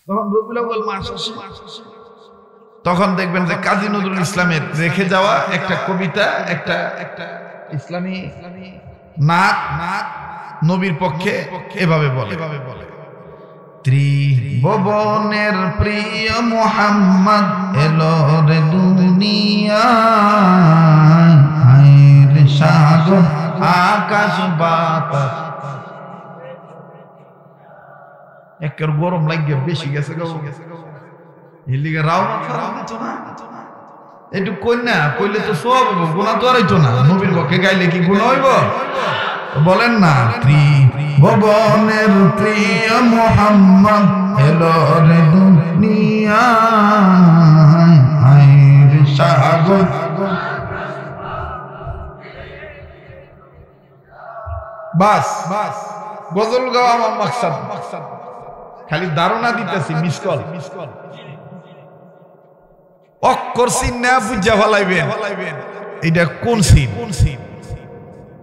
তখন রবিউল আউয়াল মাস আসে, তখন দেখবেন যে কাজী নজরুল ইসলামের রেখে যাওয়া একটা কবিতা, একটা ইসলামী নাত নবীর পক্ষে এভাবে বলে, ত্রিভুবনের প্রিয় মুহাম্মদ এলো রে দুনিয়ায়, আইরে সাগর আকাশ বাতাস। একের গরম লাগে বেশি গেছে গো, এর লিগে রাও দিত না একটু কন্যা কইলে তো সব হইব, গুনাহ তো আর হইতো না। নবীর পক্ষে গাইলে কি গুনাহ হইব? বলেন না, ত্রিভুবনের প্রিয় মুহাম্মদ এলো রে দুনিয়ায়, আইরে সাগর। বাস গজল গাওয়া আমার মাকসাদ, খালি ধারণা দিতেছি। মিসকল অক্ষর সিন না বুঝা ফেলাইবেন এটা কোন সিন,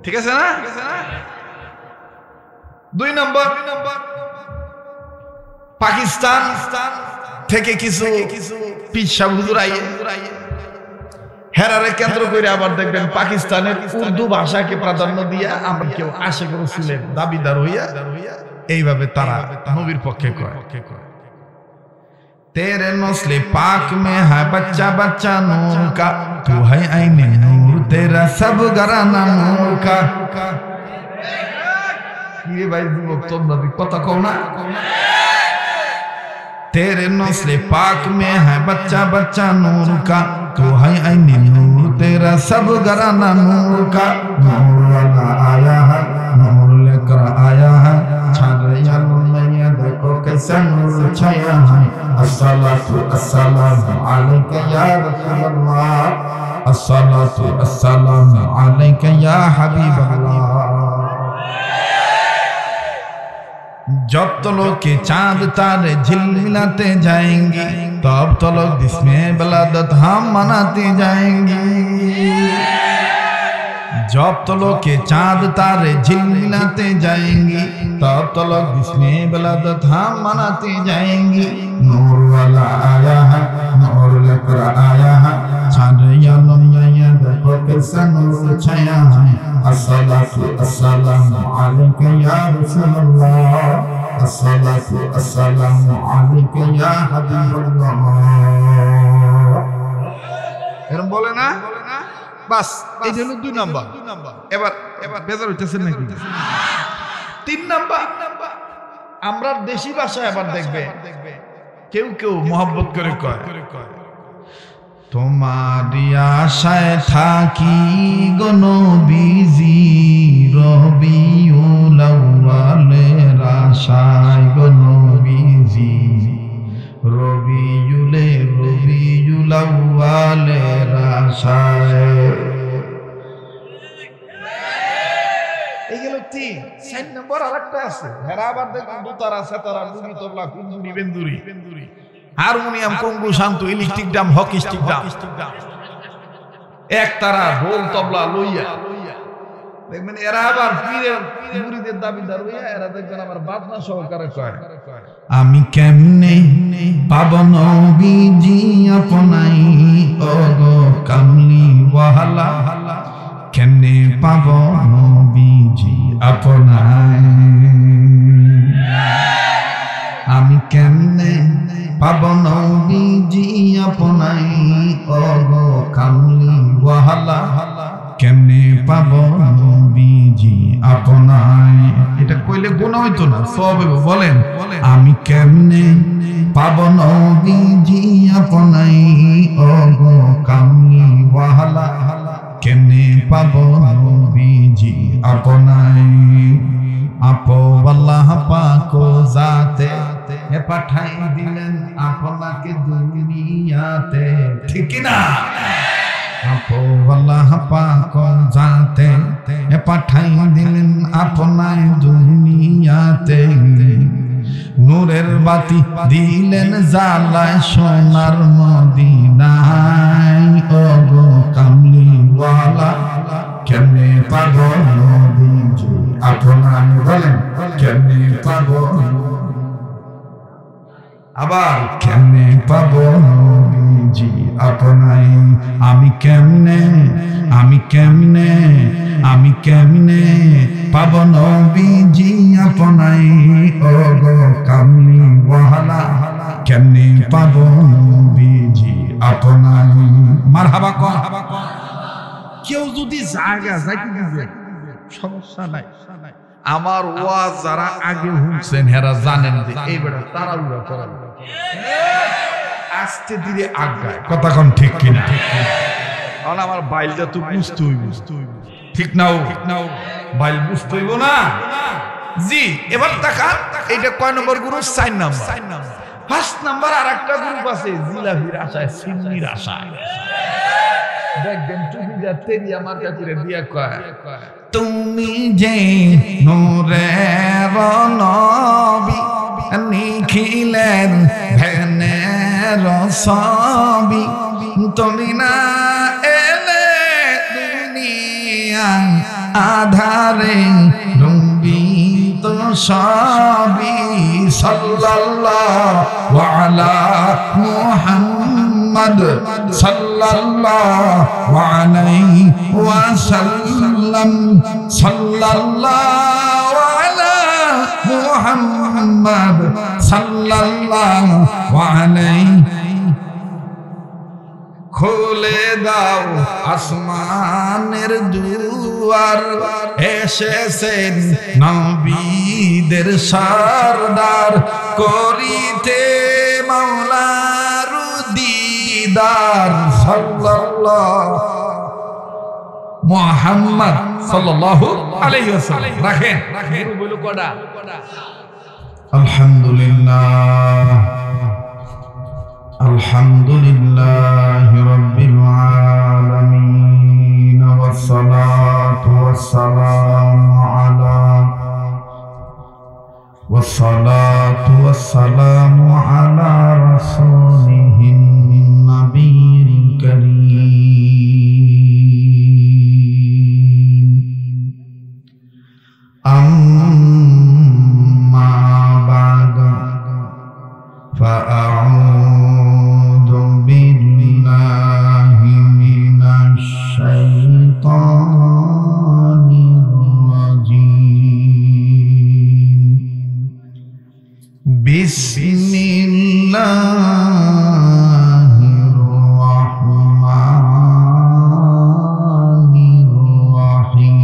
ঠিক আছে না? 2 নম্বর, পাকিস্তান থেকে কিছু পিচ্ছা হুজুর আইয়ে হেরারে কেন্দ্র করে আবার দেখবেন পাকিস্তানের উর্দু ভাষাকে প্রাধান্য দিয়া আমরা কেউ আশিক রাসূলের দাবিদার হইয়া এইভাবে তারা নবীর পক্ষে কয়। तेरे नस्ले पाक में है बच्चा बच्चा नूर का, तू है आईने नूर तेरा सब घराना नूर का। ये भाई लोग तो नबी पता कौन है? तेरे नस्ले पाक में है बच्चा बच्चा नूर का, तू है आईने नूर तेरा सब घराना नूर का। नूर वाला आया है, नूर लेकर आया है, छाया मैया देखो कैसा नूर छाया है। अस्सलातु अस्सलामु अलैका या रसूलल्लाह, अस्सलातु अस्सलामु अलैका या हबीबल्लाह। जब तो लोग के चांद तारे झिलमिलाते जाएंगे, तब तो लोग जिसमें बलादत हम मनाते जाएंगे। जब तो लोग के चांद तारे झिलमिलाते जाएंगे, तब तो लोग जिसमें बलादत हम मनाते जाएंगे। नूर वाला आया है, नूर लेकर आया है, छाया मैया देखो कैसा नूर छाया है। अस्सलातु अस्सलामु अलैका या रसूलल्लाह, अस्सलातु अस्सलामु अलैका या हबीबल्लाह। এরকম বলে না? বাস এই জন্য 2 নাম্বার। এবার বেজার হইতেছেন নাকি? 3 নাম্বার, আমরা দেশি ভাষায় আবার দেখবে কেউ কেউ মোহাব্বত করে কয়, তোমারি আশায় থাকি গো নবীজি, রবিউল আউয়ালের আশায় গো নবীজি, রবিউল আউয়ালের আশায়। এই গেল 3। 4 নম্বর আরেকটা আছে, হেরা আবার দেখুন দুতারা সেতারা লুঙ্গি তবলা কুন্দুরি বেন্দুরি হারমোনিয়াম কঙ্গু শান্ত electric drum hockey stick drum এক তারা ঢোল তবলা লইয়া দেখবেন এরা আবার পীরের মুরিদের দাবিদার হইয়া এরা দেখবেন আবার বাজনা সহকারে কয়, আমি কেমনে পাবো নবীজি আপনাই ওগো কামলি ওয়ালা, কেমনে পাবো নবীজি আপনাই, আমি কেমনে পাবো নবীজি আপনাই ওগো কামলি ওয়ালা, কেমনে পাবো নবীজি আপনাই। এটা কইলে গুনাহ হইতো না, সওয়াব হইব। বলেন, আমি কেমনে পাবো নবীজি আপনাই ওগো কামলি ওয়ালা, কেমনে পাবো নবীজি আপনাই। আপো আল্লাহ পাক জাতে এ পাঠাই দিলেন আপনাকে দুনিয়াতে, ঠিক না? আপো আল্লাহ পাক জাতে এ পাঠাই দিলেন আপনায় দুনিয়াতে, নূরের বাতি দিলেন জ্বালায় সোনার মদিনায় ওগো কামলি ওয়ালা, কেমনে পাবো নবীজি আপনায়। বলেন, কেমনে পাবো? আবার কেমনে পাবো নবীজি আপনাই, আমি কেমনে পাবো নবীজি আপনাই, ও গো কামলি ওয়ালা কেমনে পাবো নবীজি আপনাই। মারহাবা কোন। কেউ যদি জায়গা যাইতে দিবে সমস্যা নাই। আমার ওয়াজ যারা আগে শুনছেন হেরা জানেন যে এইবার তাড়াহুড়া করা আস্তে ধীরে আগায়, কথা কোন ঠিক কিনা? কারণ আমার বাইলটা তো বুঝতে হইব, ঠিক নাও বাইল বুঝতে হইব না। জি এবার তাকান, এইটা কয় নম্বর গ্রুপ? 4 নম্বর। 5 নম্বর আর একটা গ্রুপ আছে জিলাপির আশায়, সিন্নির আশায়। দেখবেন টুপিটা তেরিয়া মার্কা করে দিয়া কয়, তুমি যে নূরের নবী নিখিলের ভেনের ছবি, তুমি না এলে দুনিয়া আধারে রুবি তো সবই। সাল্লাল্লাহু আলা মুহাম্মদ সাল্লাল্লাহু আলাইহি ওয়াসাল্লাম, সাল্লাল্লাহু আলা মুহাম্মদ সাল্লাল্লাহু আলাইহি। খুলে দাও আসমানের দুয়ার, এসেছেন নবীদের সরদার, করিতে মাওলার দিদার। সাল্লাল্লাহু মুহাম্মদ সাল্লাল্লাহু আলাইহি ওয়াসাল্লাম। রাখেন বলো কোডা। আলহামদুলিল্লাহ আলহামদুলিল্লাহি রাব্বিল আলামিন, ওয়াসসালাতু ওয়াসসালামু আলা রাসূলিহিন নাবিয়্যিল কারীম। আম্মা বা'দু ফাআউযু বিল্লাহি মিনাশ শাইতানির রাজীম। বিসমিল্লাহির রাহমানির রাহিম।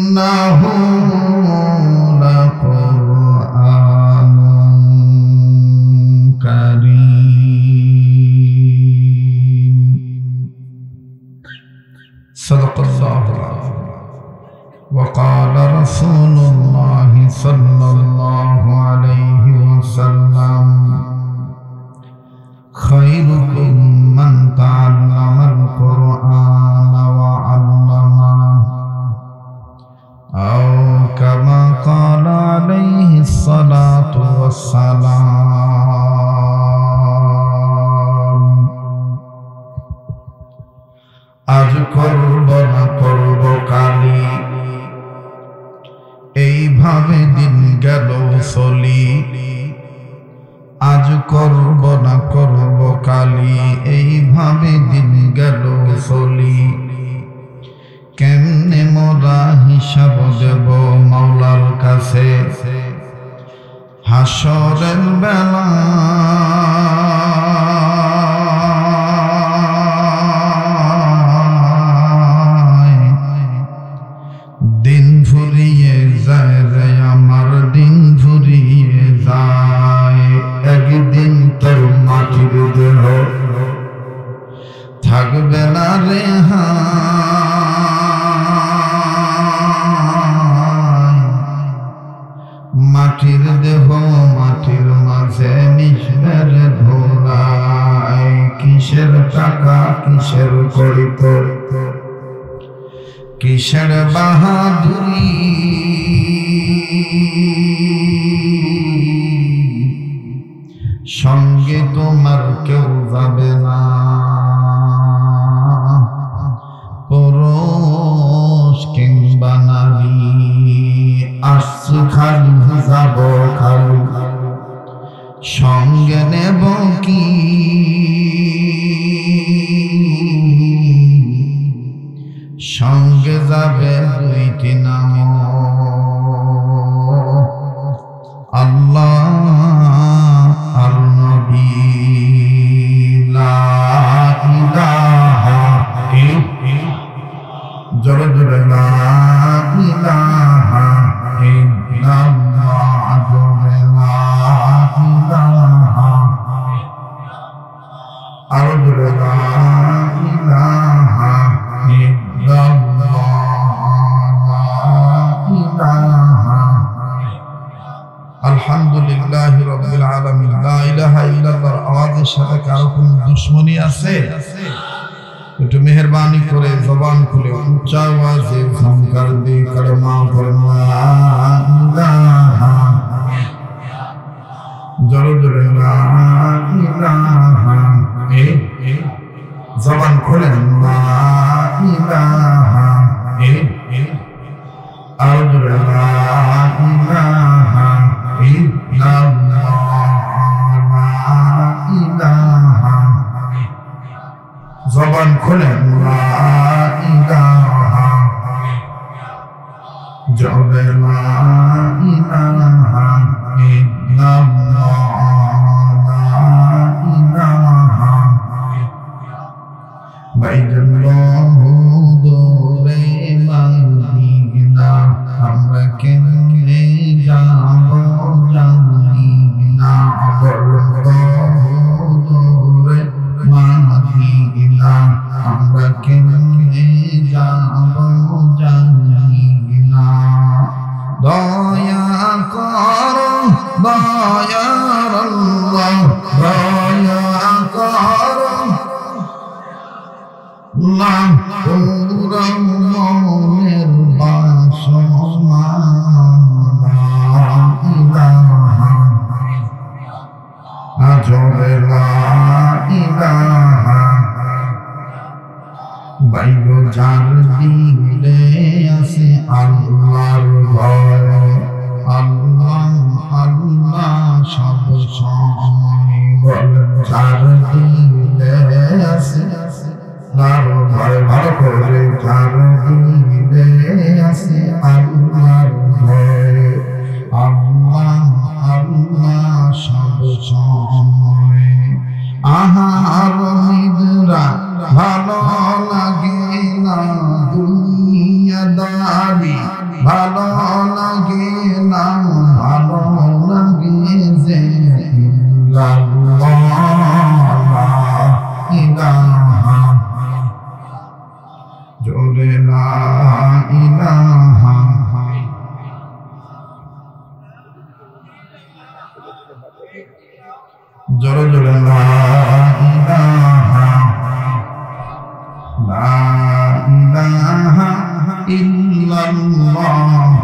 ইন্নাহু লাকুরআনুন কারীম। সাদাকাল্লাহু আযীম। ওয়া ক্বালা রাসূলুল্লাহি সাল্লাল্লাহু আলাইহি ওয়াসাল্লাম, খায়রুকুম মান তাআল্লামাল কুরআনা ওয়া আল্লামাহু, আও কামা ক্বালা আলাইহিস সালাতু ওয়াসসালাম। আজ করব না করব কালি, এইভাবে দিন গেল চলি। আজ করব না করব কালি, এইভাবে দিন গেল চলি। কেমনে মোরা হিসাব দেব মাওলার কাছে হাসরের বেলা। দিন ফুরিয়ে যায় রে আমার, দিন ফুরিয়ে যায়। একদিন তোর মাটির দেহ থাকবে না রে মাটির দেহ মাটির মাঝে মিশবে রে ধুলায়। কিসের টাকা কিসের করিত কিসের বাহাদুরি, সঙ্গে তোমার কেউ যাবে না। পরো সঙ্গে যাবে দুইটি নাম আল্লাহ আর নবী লা ইলাহা জোরে জোরে লা ইলাহা ইল্লাল্লাহ জোরে লা ইলাহা আর জোরে লা ইলাহা আলহামদুলিল্লাহ রাব্বিল আলামিন লা ইলাহা ইল্লাল্লাহর আওয়াজের সাথে কারো কোনো দুশমনী আছে? একটু মেহেরবানি করে জবান খুলে উচ্চ আওয়াজে ঝংকার দিয়ে কালেমা পড়ুন লা ইলাহা জোরে জোরে লা ইলাহা জবান খুলেন লা ইলাহা আর জোরে লা ইলাহা জবান খুলেন লা ইলাহা জোরে লা ইলাহা ইল্লাল্লাহ লা ইলাহা বাইতুল্লাহ দূরে মদিনা আমরা কেমনে যাব জানি না দূরে মদিনা আমরা কেমনে যাব জানি না দয়া করো দয়ার আল্লাহ দয়া করো না পুরা মনের বাসনা জোরে লা ইলাহা বাইগো যার দিলে আছে আল্লাহর ভয় আল্লাহ আল্লাহ সব সময় বলে যার দিলে আছে আল্লাহর ভয় ভালো করে যার দিলে আছে আল্লাহর ভয় আল্লাহ আল্লাহ সব সময় আহার নিদ্রা ভালো লাগে না দুনিয়াদারি ভালো লাগে না ভালো লাগে যে ইল্লাল্লাহ ইলাহা জোরে লা ইলাহা জোরে জোরে লা ইলাহা ইল্লাল্লাহ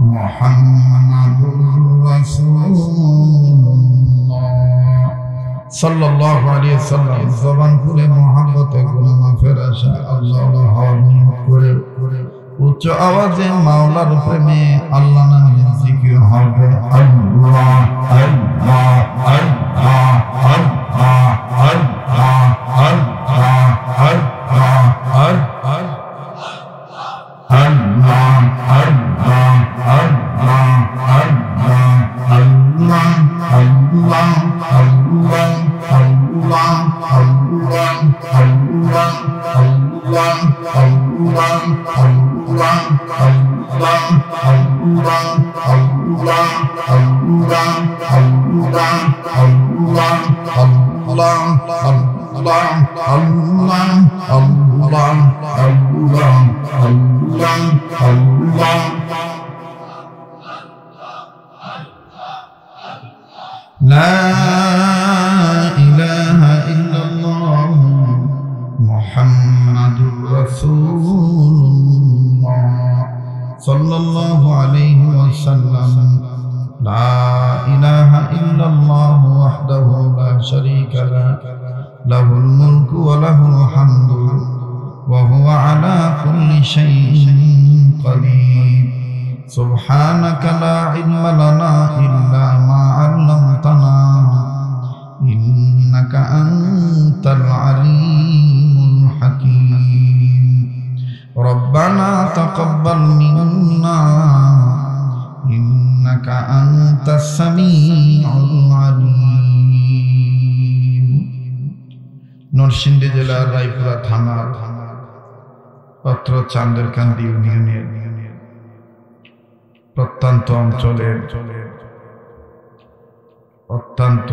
মুহাম্মাদুর রাসূলুল্লাহ সাল্লাল্লাহু আলাইহি ওয়াসাল্লাম জবান খুলে মুহাব্বতে গুনাহ মাফের আশা আল্লাহর হরমত করে উচ্চ আওয়াজে মাওলার প্রেমে আল্লাহ নামে জিকির হবে আল্লাহ আল্লাহ আল্লাহ আল্লাহ আল্লাহ আল্লাহ আল্লাহ আল্লাহ لا إله إلا الله محمد رسول الله صلى الله عليه وسلم لا إله إلا الله وحده لا شريك له له الملك وله الحمد وهو على كل شيء قدير سبحانك لا علم لنا إلا ما علمتنا إنك أنت العليم الحكيم রব্বানা তাকাব্বাল মিন্না ইন্নাকা আনতাস সামিউল আলিম। নরসিংদী জেলার রায়পুরা থানার অত্র চান্দেরকান্দি ইউনিয়নের প্রত্যন্ত অঞ্চলের অত্যন্ত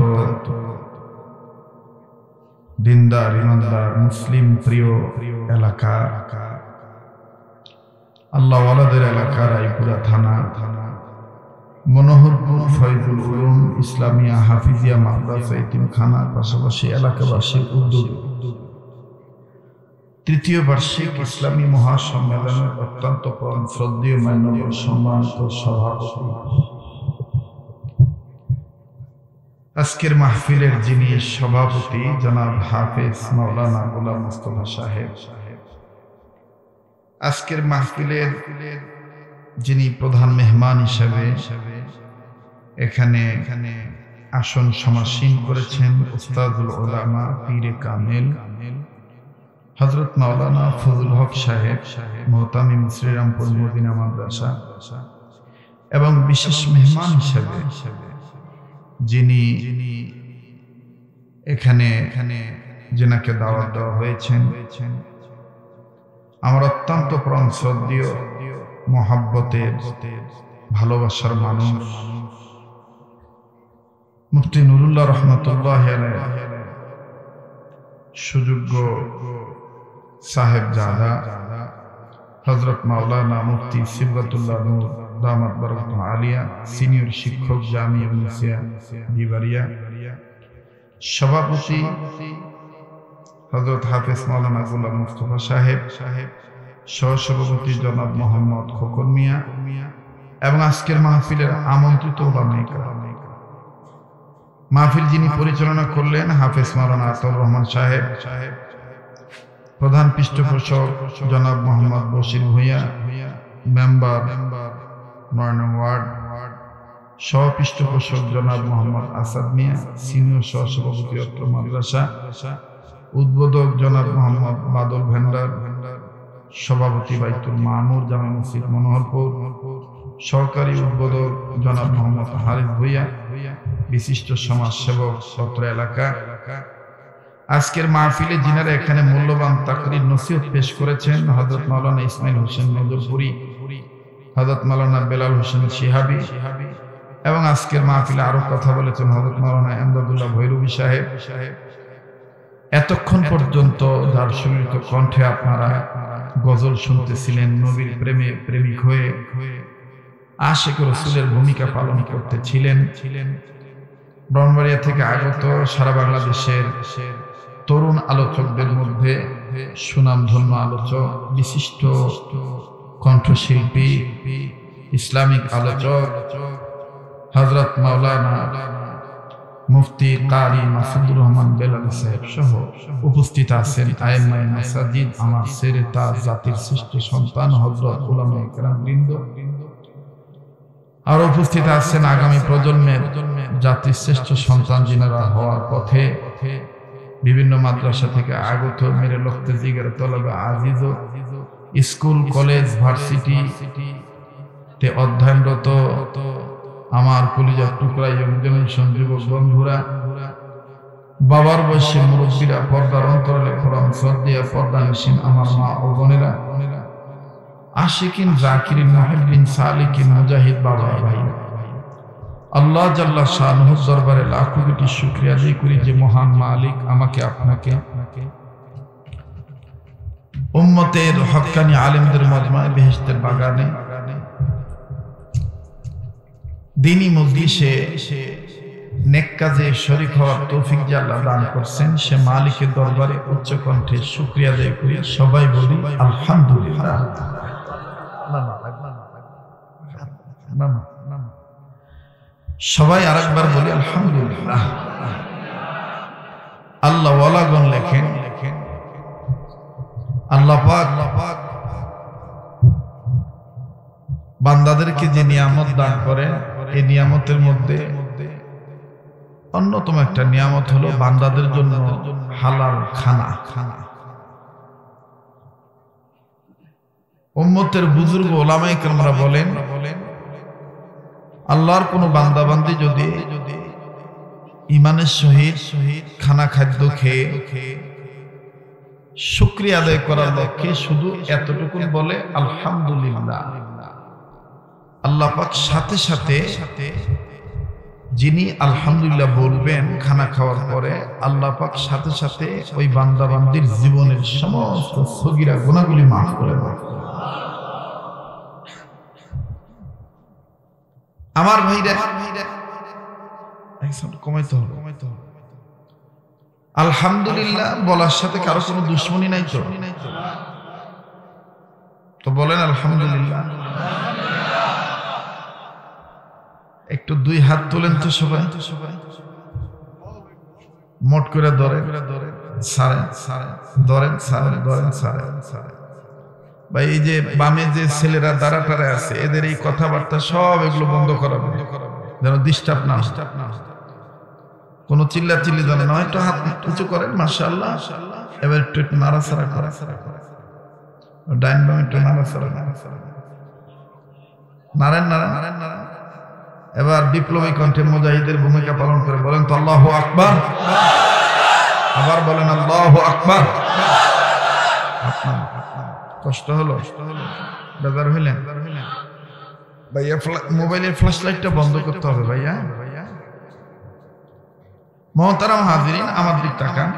দিনদার ইমানদার মুসলিম প্রিয় এলাকা, আল্লাহ ওয়ালাদের এলাকা রায়পুরা থানা মনোহরপুর ফয়জুল উলুম ইসলামিয়া হাফিজিয়া মাদ্রাসা এতিমখানার পাশাপাশি এলাকাবাসীর উদ্যোগে তৃতীয় বার্ষিক ইসলামী মহাসম্মেলনের অত্যন্ত পরম শ্রদ্ধেয় মাননীয় সম্মানিত সভাপতি, আজকের মাহফিলের যিনি সভাপতি জনাব হাফেজ মাওলানা গোলাম মুস্তফা সাহেব, আজকের মাহফিলের যিনি প্রধান মেহমান হিসেবে এখানে আসন সমাসীন করেছেন উস্তাদুল উলামা পীরে কামেল হযরত মাওলানা ফজলুল হক সাহেব মুহতামিম শ্রীরামপুর মদিনা মাদ্রাসা, এবং বিশেষ মেহমান হিসেবে যিনি এখানে যেনাকে দাওয়াত দেওয়া হয়েছেন, আমার অত্যন্ত পরম শ্রদ্ধেয় মহাব্বতের ভালোবাসার মানুষ মুফতি নুরুল্লাহ রহমতুল্লাহ আলাইহি সুযোগ্য সাহেবজাদা হযরত মাওলানা মুফতি সিবগাতুল্লাহ নূর দামাত বরকতুল আলিয়া, সিনিয়র শিক্ষক জামিয়া মুসিয়া বিবারিয়া, সভাপতি হযরত হাফেজ মাওলানা গোলাম মুস্তফা সাহেব, সহসভাপতি জনাব মোহাম্মদ খোকন মিয়া, এবং আজকের মাহফিলের আমন্ত্রিত উলামায়ে কেরাম। মাহফিল যিনি পরিচালনা করলেন হাফেজ মাওলানা আতাউর রহমান সাহেব, প্রধান পৃষ্ঠপোষক জনাব মোহাম্মদ বশির ভূঁইয়া, মেম্বার ৯ নং ওয়ার্ড, সহ পৃষ্ঠপোষক জনাব মোহাম্মদ আসাদ মিয়া, সিনিয়র সহসভাপতি অত্র মাদ্রাসা, উদ্বোধক জনাব মোহাম্মদ বাদল ভেন্ডার, সভাপতি বাইতুল মামুর জামে মসজিদ মনোহরপুর, সহকারী উদ্বোধক জনাব মোহাম্মদ হারিস ভূঁইয়া, বিশিষ্ট সমাজসেবক অত্র এলাকা। আজকের মাহফিলে যিনারা এখানে মূল্যবান তাকরীর নসিহত পেশ করেছেন হযরত মাওলানা ইসমাইল হোসেন নজরপুরি, হযরত মাওলানা বেলাল হোসেন শিহাবি, এবং আজকের মাহফিলে আরো কথা বলেছেন হযরত মাওলানা এমদাদুল্লাহ ভৈরবী সাহেব। এতক্ষণ পর্যন্ত যার সুমিত কণ্ঠে আপনারা গজল শুনতেছিলেন, নবীর প্রেমে প্রেমিক হয়ে আশিক রাসূলের ভূমিকা পালন করতেছিলেন, ব্রাহ্মণবাড়িয়া থেকে আগত সারা বাংলাদেশের তরুণ আলোচকদের মধ্যে সুনামধন্য আলোচক, বিশিষ্ট কণ্ঠশিল্পী, ইসলামিক আলোচক হযরত মাওলানা মুফতি কারি মাসুদুর রহমান বেলালী সাহেব সহ উপস্থিত আছেন আইম্মায়ে মাসাজিদ, আমার সেরে তাজ জাতির শ্রেষ্ঠ সন্তান হযরত উলামায়ে কেরাম বৃন্দ, আর উপস্থিত আছেন আগামী প্রজন্মের জাতির শ্রেষ্ঠ সন্তান যিনারা হওয়ার পথে বিভিন্ন মাদ্রাসা থেকে আগত মেরে লক্তে জিগার তলবে আজিজ, স্কুল কলেজ ভার্সিটি তে অধ্যয়নরত আমার কলিজার টুকরা ইয়ং জেনারেশন যুবক বন্ধুরা, বাবার বয়সী মুরব্বীরা, পর্দার অন্তরালে কোরআন শ্রদ্ধেয় পর্দানিসীন আমার মা ও বোনেরা, আশিকিন জাকিরিন মুহিব্বিন সালিকিন মুজাহিদ বাবা ভাই, আল্লাহ জাল্লা শানুহুর দরবারে লাখো কোটি শুকরিয়া আদায় করি যে মহান মালিক আমাকে আপনাকে উম্মতের হক্কানি আলেমদের মজমায়ে বেহেশতের বাগানে দ্বীনি মজলিসে নেক কাজে শরীক হওয়ার তৌফিক যে আল্লাহ দান করছেন, সে মালিকের দরবারে উচ্চ কণ্ঠে শুকরিয়া আদায় করি। সবাই বলি আলহামদুলিল্লাহ। সবাই আরেকবার বলি আলহামদুলিল্লাহ। আল্লাহ ওয়ালাগণ লেখেন, আল্লাহ পাক বান্দাদেরকে যে নিয়ামত দান করেন, এই নিয়ামতের মধ্যে অন্যতম একটা নিয়ামত হলো বান্দাদের জন্য হালাল খানা। উম্মতের বুজুর্গ ওলামায়ে কেরামরা বলেন, আল্লাহর কোন বান্দা বান্দি যদি ঈমানের সহিত খানা খাদ্য খেয়ে শুকরিয়া আদায় করার লক্ষ্যে শুধু এতটুকু বলে আলহামদুলিল্লাহ, আল্লাহ পাক সাথে সাথে যিনি আলহামদুলিল্লাহ বলবেন খানা খাওয়ার পরে, আল্লাহ পাক সাথে সাথে ওই বান্দা বান্দির জীবনের সমস্ত সগীরা গুনাহগুলি মাফ করে দেন। আমার ভাইরা কমাইতে হবে। আলহামদুলিল্লাহ বলার সাথে কারো কোনো দুশ্মনী নাই তো বলেন আলহামদুলিল্লাহ। একটু দুই হাত তোলেন তো সবাই, মোট করে ধরেন, ভাই এই যে বামে যে ছেলেরা দাঁড়া টাড়া আছে এদের এই কথাবার্তা সব এগুলো বন্ধ করাবে, যেন ডিস্টার্ব না, কোনো চিল্লা চিল্লি যেন নয়। একটু হাত উঁচু করেন, মাশাআল্লাহ। এবার একটু নাড়াচাড়া করে, ডাইন বাম একটু নাড়াচাড়া, নাড়েন নাড়েন নাড়েন নাড়েন। এবার বিপ্লবী কণ্ঠে মুজাহিদের ভূমিকা পালন করে বলেন তো আল্লাহু আকবার। আবার বলেন আল্লাহু আকবার। কষ্ট হলো, বেজার হইলেন ভাইয়া? মোবাইলের ফ্ল্যাশ লাইটটা বন্ধ করতে হবে ভাইয়া। মুহতারাম হাজিরিন, আমার দিক তাকান,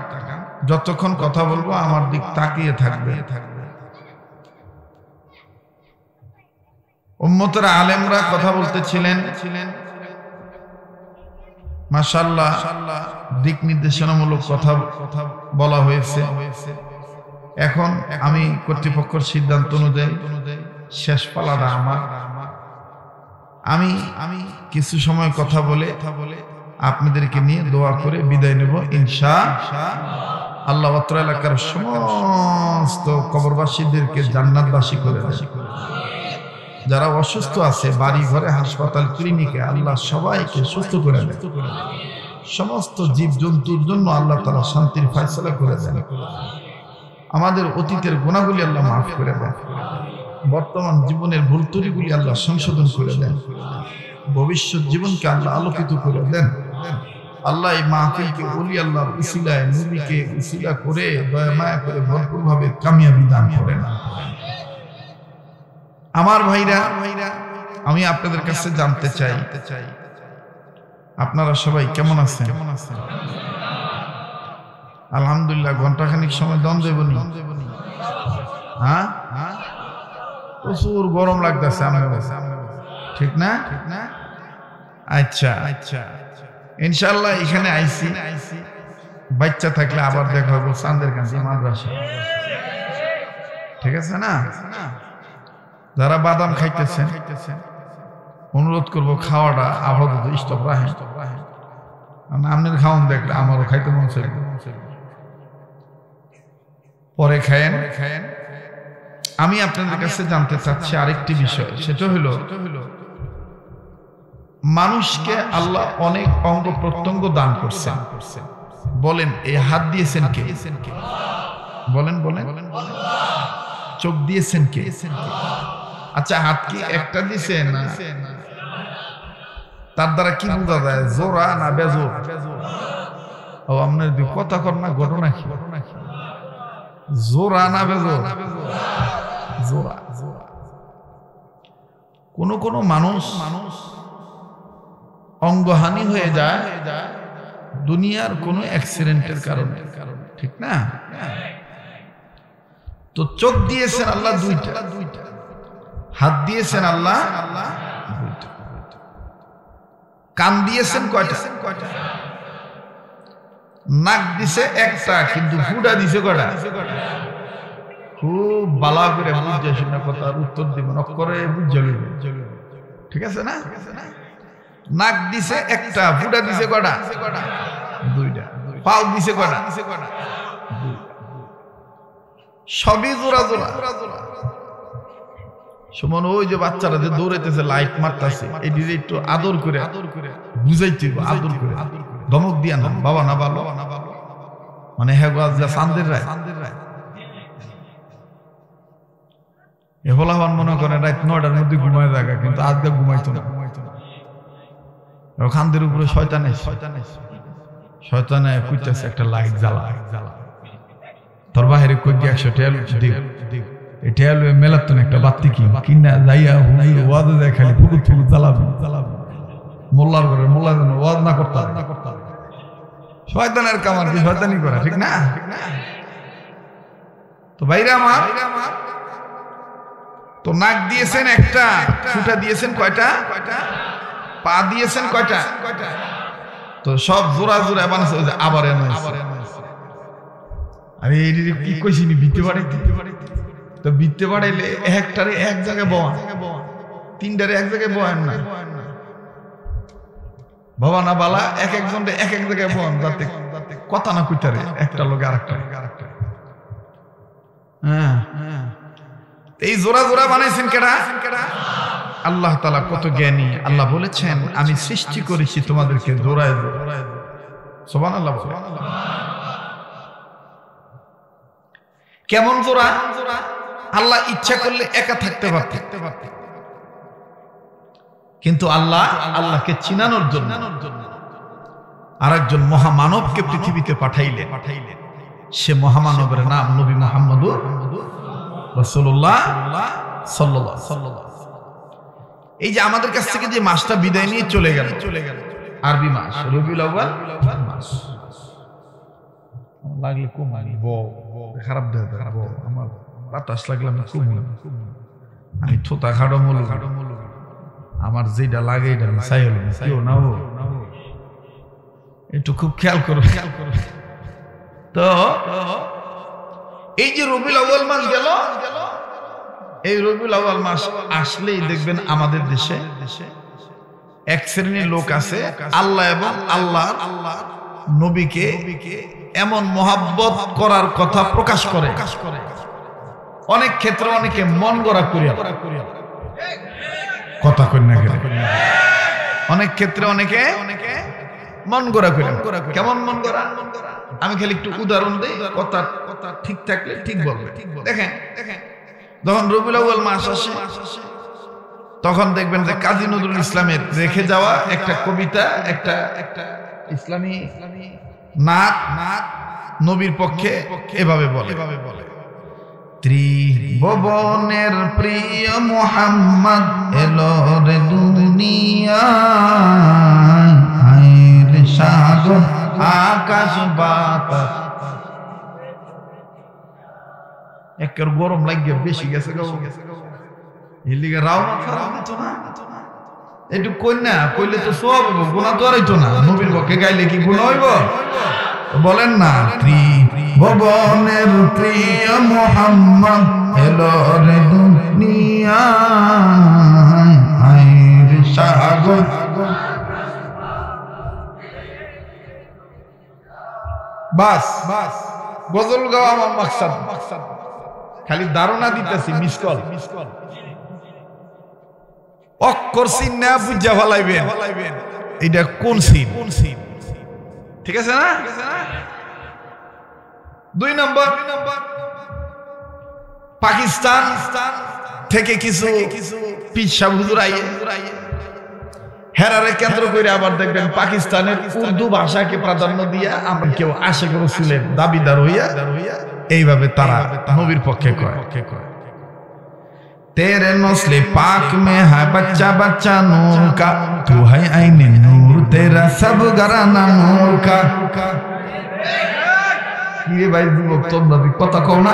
যতক্ষণ কথা বলবো আমার দিক তাকিয়ে থাকবে। উম্মতেরা আলেমরা কথা বলতেছিলেন, মাশাআল্লাহ দিক নির্দেশনামূলক কথা বলা হয়েছে। এখন আমি কর্তৃপক্ষের সিদ্ধান্ত অনুযায়ী শেষ পালাটা আমার। আমি কিছু সময় কথা বলে আপনাদেরকে নিয়ে দোয়া করে বিদায় নেব ইনশাআল্লাহ। আল্লাহ অত্র এলাকার সমস্ত কবরবাসীদেরকে জান্নাতবাসী করে দেন। যারা অসুস্থ আছে বাড়ি ঘরে, হাসপাতাল, ক্লিনিকে, আল্লাহ সবাইকে সুস্থ করে দেন। সমস্ত জীব জন্তুর জন্য আল্লাহ তাআলা শান্তির ফয়সালা করে দেন। আমাদের অতীতের গুনাহগুলি আল্লাহ মাফ করে দেন। বর্তমান জীবনের ভুল ত্রুটিগুলি আল্লাহ সংশোধন করে দেন। ভবিষ্যৎ জীবনকে আল্লাহ আলোকিত করে দেন। আল্লাহ এই মাহফিলকে ওলি আল্লাহর উসিলায়, নবীকে উসিলা করে দয়া মায়া করে ভরপুরভাবে কামিয়াবি দান করেন। আমার ভাইরা, আমি আপনাদের কাছে জানতে চাই আপনারা সবাই কেমন আছেন? আলহামদুলিল্লাহ। ঘন্টাখানিক সময় দম দেবনি? হ্যাঁ, প্রচুর গরম লাগতেছে আমার, ঠিক না? আচ্ছা আচ্ছা, ইনশাআল্লাহ এখানে আইছি, বাচ্চা থাকলে আবার দেখা হবে চাঁদের কাছে মাদ্রাসা, ঠিক আছে না? যারা বাদাম খাইতেছেন অনুরোধ করবো খাওয়াটা আপাতত স্টপ রাখেন। আপনার খাওয়ান দেখলে আমারও খাইতে মন চাইবে, পরে খায়েন। আমি আপনাদের কাছে জানতে চাচ্ছি আরেকটি বিষয়, সেটা হলো মানুষকে আল্লাহ অনেক অঙ্গ প্রত্যঙ্গ দান করছেন। বলেন এই হাত দিয়েছেন কে? বলেন বলেন। চোখ দিয়েছেন কে? আচ্ছা, হাত কি একটা দিয়েছেন না? তার দ্বারা কি বোঝা যায়, জোড়া না বেজোর? ও আপনার কথা কর না, ঘটনা কি? জোড়া না বেজোর? জোড়া। কোন কোন মানুষ অঙ্গহানি হয়ে যায় দুনিয়ার কোন অ্যাক্সিডেন্টের কারণে, ঠিক না? তো চোখ দিয়েছেন আল্লাহ দুইটা, হাত দিয়েছেন আল্লাহ দুইটা, কান দিয়েছেন কয়টা? নাক দিছে একটা, কিন্তু ফুটা দিছে কয়টা? খুব বালা করে বুঝে শুনে কথার উত্তর দিবেন, অক্ষরে বুঝে লইবেন, ঠিক আছে না? নাক দিছে একটা, ফুটা দিছে কয়টা? দুইটা। পাও দিছে কয়টা? সবই জোড়া জোড়া। সমান ওই যে বাচ্চারা যে দৌড়াইতেছে, লাইট মারতেছে, এই দিকে একটু আদর করে বুঝাইতে, আদর করে ধমক দিয়া না, বাবা না ভালো, মানে হ্যাঁ চাঁদের রায়, এ হলাহান মনে করেন রাত 9টার মধ্যে ঘুমায় জায়গা, কিন্তু আজকে ঘুমাইতো না। খান্দের উপরে শয়তানে কুইতেছে একটা লাইট জ্বালা, তোর বাহিরে কই 100 টাকা দিক এটা হলো মেলাতন একটা বাতি কিনা যাইয়া হুজুর ওয়াজ দেয় খালি ফুকুত জ্বালাবো মোল্লার করে মোল্লা যেন ওয়াজ না করতে। শয়তানের কামার কি শয়তানি করা ঠিক না? তো ভাইরা আমার, তো নাক দিয়েছেন একটা, ছুটা দিয়েছেন কয়টা, পা দিয়েছেন কয়টা, তো সব জোড়া জোড়া বানাচ্ছে আবার আরে কি কইছিনি বিতে পারে, তো বিতে পারাইলে একটারে এক জায়গায় বয়া, 3টারে এক জায়গায় বয়ান না বাবা না বালা, এক একজনটা এক এক জায়গায় বয়ান যাতে কথা না কইতারে একটা লোক আরেকটা। হ্যাঁ, এই জোড়া জোড়া বানাইছেন কেডা? আল্লাহ তাআলা কত জ্ঞানী। আল্লাহ বলেছেন আমি সৃষ্টি করেছি তোমাদেরকে জোড়ায় জোড়ায়। সুবহানাল্লাহ। কেমন জোড়া? আল্লাহ ইচ্ছা করলে একা থাকতে পারতেন, কিন্তু আল্লাহকে চিনানোর জন্য আরেকজন মহামানবকে পৃথিবীতে পাঠাইলেন। সে মহামানবের নাম নবী মুহাম্মদুর রাসূলুল্লাহ সাল্লাল্লাহু আলাইহি ওয়াসাল্লাম। এই যে আমাদের কাছ থেকে যে মাসটা বিদায় নিয়ে চলে গেল, আরবি মাস রবিউল আউয়াল মাস, লাগলে কমালি খারাপ দেয় আমার বাতাস লাগলাম আমি থোতা খাড়ো মূল আমার যেটা লাগে এটা চাই হল কেউ না একটু খুব খেয়াল করো। তো এই যে রবিউল আউয়াল মাস গেল, এই রবিউল আউয়াল মাস আসলেই দেখবেন আমাদের দেশে এক শ্রেণীর লোক আছে আল্লাহ এবং আল্লাহর নবীকে এমন মহাব্বত করার কথা প্রকাশ করে। অনেক ক্ষেত্রে অনেকে মন গড়া করিয়া কথা কন্যা, অনেক ক্ষেত্রে অনেকে মন গড়া করিয়া। কেমন মন গড়া? আমি খালি একটু উদাহরণ দিই, কথা ঠিক থাকলে ঠিক বলবে। দেখেন যখন রবিউল আউয়াল মাস আসে তখন দেখবেন যে কাজী নজরুল ইসলামের রেখে যাওয়া একটা কবিতা, একটা ইসলামী নাত নবীর পক্ষে এভাবে বলে, ত্রিভুবনের প্রিয় মুহাম্মদ এলো রে দুনিয়ায়, হায়রে সাগর আকাশ বাতাস। একের গরম লাগিয়ে বেশি গেছে এলিগে রাও না একটু কন্যা কইলে তো সব গুণা তো আর হইতো না, নবীর পক্ষে গাইলে কি গুণ হইব? বলেন না, ত্রিভুবনের প্রিয় মুহাম্মদ এলো রে দুনিয়ায়, হায়রে সাগর। বাস গজল গাওয়া আমার মাকসাদ, খালি ধারণা দিতেছি মিসকল অক্ষর সিন না বুঝা ফলাইবেন এটা কোন সিন, ঠিক আছে না? 2 নম্বর, পাকিস্তান থেকে কিছু পিচ্ছা হুজুর আইয়ে হেরারে কেন্দ্র করে আবার দেখবেন পাকিস্তানের উর্দু ভাষাকে প্রাধান্য দিয়া আমরা কেউ আশিক রাসূলের দাবিদার হইয়া এইভাবে তারা নবীর পক্ষে কয়। तेरे नस्ले पाक में है बच्चा बच्चा नूर का, तू है आईने नूर तेरा सब घराना नूर का। ये भाई যুবক তোমরা কথা কও না?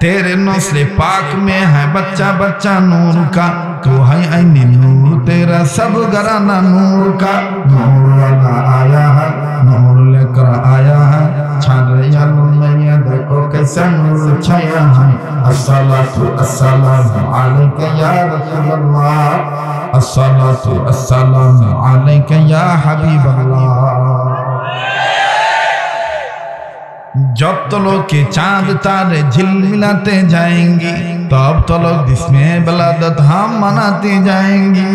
तेरे नस्ले पाक में है बच्चा बच्चा नूर का, तू है आईने नूर तेरा सब घराना नूर का। नूर वाला आया है, नूर लेकर आया है, छाया में देखो कैसा नूर छाया है। अस्सलातु अस्सलामु अलैका या रसूलल्लाह, अस्सलातु अस्सलामु अलैका या हबीबल्लाह। जब तो लोग के चांद तारे झिलमिलाते जाएंगे, तब तो लोग जिसमें बलादत हम मनाते जाएंगे।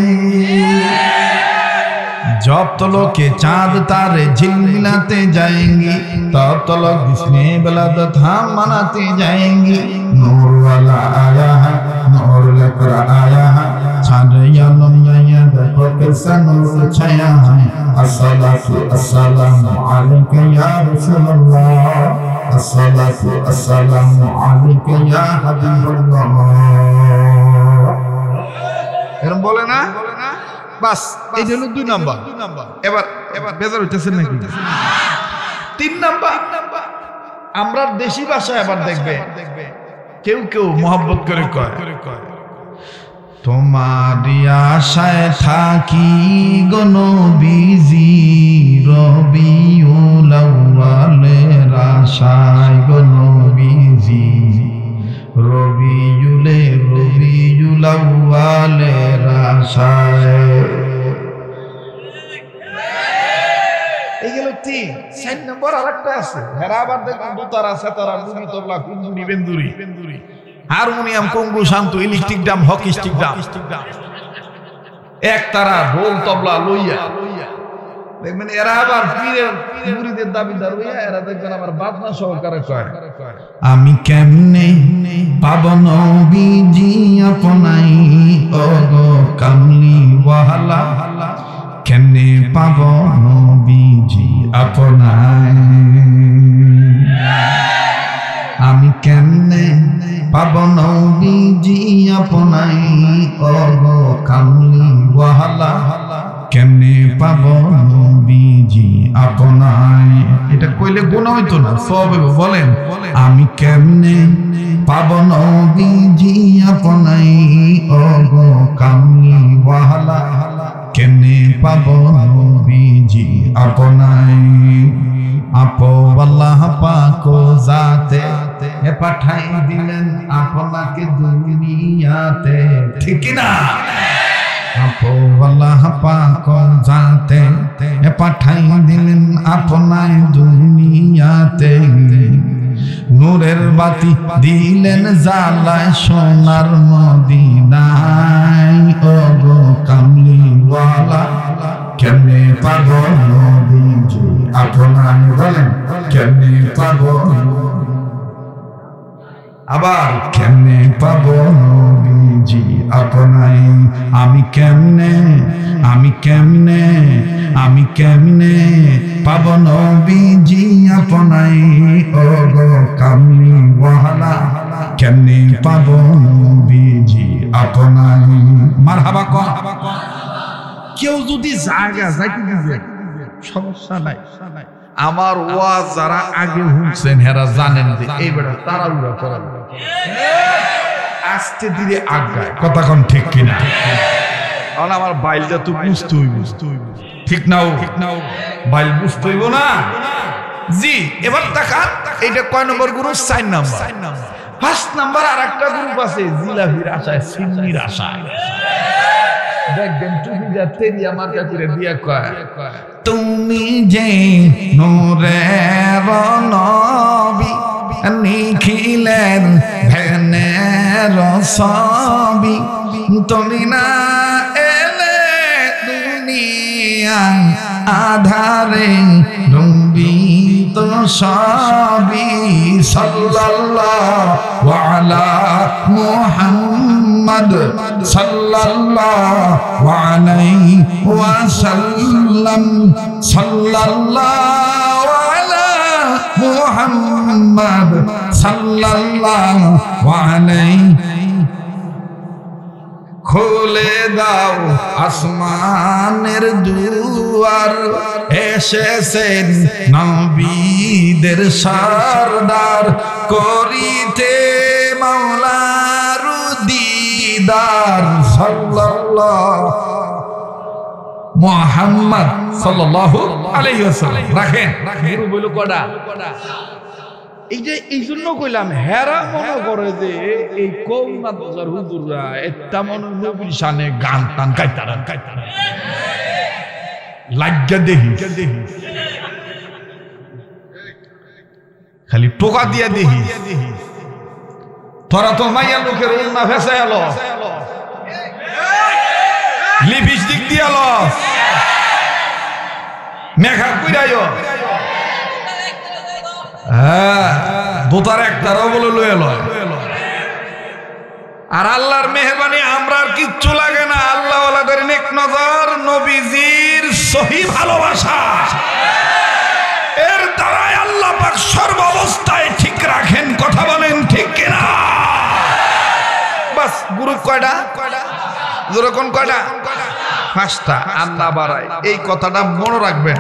जब तो लोग के चांद तारे झिलमिलाते जाएंगी, तब तो लोग जिसमें बलादत हम मनाते जाएंगी। नूर वाला आया है, नूर लेकर आया है, छाने यालम या देखो कैसा नूर छाया है। अस्सलातु अस्सलामु अलैका या रसूलल्लाह, अस्सलातु अस्सलामु अलैका या हबीबल्लाह। এরকম বলে না? বাস এই হলো 2 নাম্বার। এবার বেজার হইতেছেন নাকি? 3 নাম্বার আমরা দেশি ভাষা এবার দেখবে কেউ কেউ মহব্বত করে কয়, তোমারি আশায় থাকি গো নবীজি, রবিউল আউয়ালের আশায় গো নবীজি, রবিউল আউয়ালের আশায়। এই গেল 3। 4 নম্বর আরেকটা আছে, হেরা আবার দেখুন দোতারা সেতারা নুনি তবলা কুঞ্জুরি বেন্দুরি হারমোনিয়াম কঙ্গু শান্ত electric drum hockey stick drum এক তারা ঢোল তবলা লইয়া দেখবেন এরা আবার পীরের মুরিদের দাবিদার হইয়া এরা দেখবেন আবার বাজনা সহকারে কয়, আমি কেমনে পাবো নবীজি আপনাই ওগো কামলি ওয়ালা, কেমনে পাবো নবীজি আপনাই, আমি কেমনে পাবো নবীজি আপনাই ওগো কামলি ওয়ালা, কেমনে পাবো নবীজি আপনাই। এটা কইলে গুনাহ হইতো না, সব বলেন, আমি কেমনে পাবো নবীজি আপনাই ওগো কামলি ওয়ালা, কেমনে পাবো নবীজি আপনাই। আপো আল্লাহ পাক জাতে এ পাঠাই দিলেন আপনাকে দুনিয়াতে, ঠিক না? আপো আল্লাহ পাক জাতে এ পাঠাই দিলেন আপনায় দুনিয়াতে, নূরের বাতি দিলেন জ্বালায় সোনার মদিনায় ওগো কামলি ওয়ালা, কেমনে পাবো নবীজি আপনায়, বলেন কেমনে পাবো, আবার কেমনে পাবো নবীজি আপনায়, আমি কেমনে পাবো নবীজি আপনায় ওগো কামলি ওয়ালা, কেমনে পাবো নবীজি আপনায়। মারহাবা কর। কেউ যদি জায়গা যাইতে দিবে সমস্যা নাই, আমার ওয়াজ যারা আগে শুনছেন হেরা জানেন যে এই বেটা তাড়াহুড়া করেন, আস্তে ধীরে আগায়, কথা কোন ঠিক কিনা? কারণ আমার বাইলটা তো বুঝতে হইব, ঠিক নাও বাইল বুঝতে হইব না। জি এবার তাকান, এটা কয় নম্বর গ্রুপ? 4 নাম্বার। 5 নাম্বার আর একটা গ্রুপ আছে, জিলাপির আশায় সিন্নির আশায়। দেখবেন তুমি যাতে আমার কাছে দিয়া কয়, তুমি যে নূরের নবী নিখিলের ভেনের ছবি, তুমি না এলে দুনিয়া আধারে রবি তো সবই। সাল্লাল্লাহু আলা মুহাম্মদ সাল্লাল্লাহু আলাইহি ওয়াসাল্লাম, সাল্লাল্লাহু আলা মুহাম্মদ সাল্লাল্লাহু আলাইহি। খুলে দাও আসমানের দুয়ার, এসেছেন নবীদের সরদার, করিতে মাওলার দিদার। সাল্লাল্লাহু মুহাম্মদ সাল্লাল্লাহু আলাইহি ওয়াসাল্লাম। রাখেন গুরু বইল কটা? এই যে এই জন্য কইলাম, হেরা মনে করে যে এই কৌনা বাজার হুজুররা এটা মনে নবীর শানে গান টান গাইতারান লাগিয়া দেখি, খালি টোকা দিয়া দেখি। তোরা তো মাইয়া লোকের উন্না ফেসে এলো, লিপস্টিক দিয়ে এলো, মেঘা কইরাইও হ্যাঁ দোতার একটারও বলে লয়ে লয় আর আল্লাহর মেহরবানি আমরা আর কিচ্ছু লাগে না আল্লাহ ওয়ালাদের নেক নজর নবীজির সহি ভালোবাসা এর দ্বারাই আল্লাহ পাক সর্বাবস্থায় ঠিক রাখেন কথা বলেন ঠিক কিনা বাস গুরু কয়টা যেরকম কয়টা 5টা আল্লাহ বাড়ায় এই কথাটা মনে রাখবেন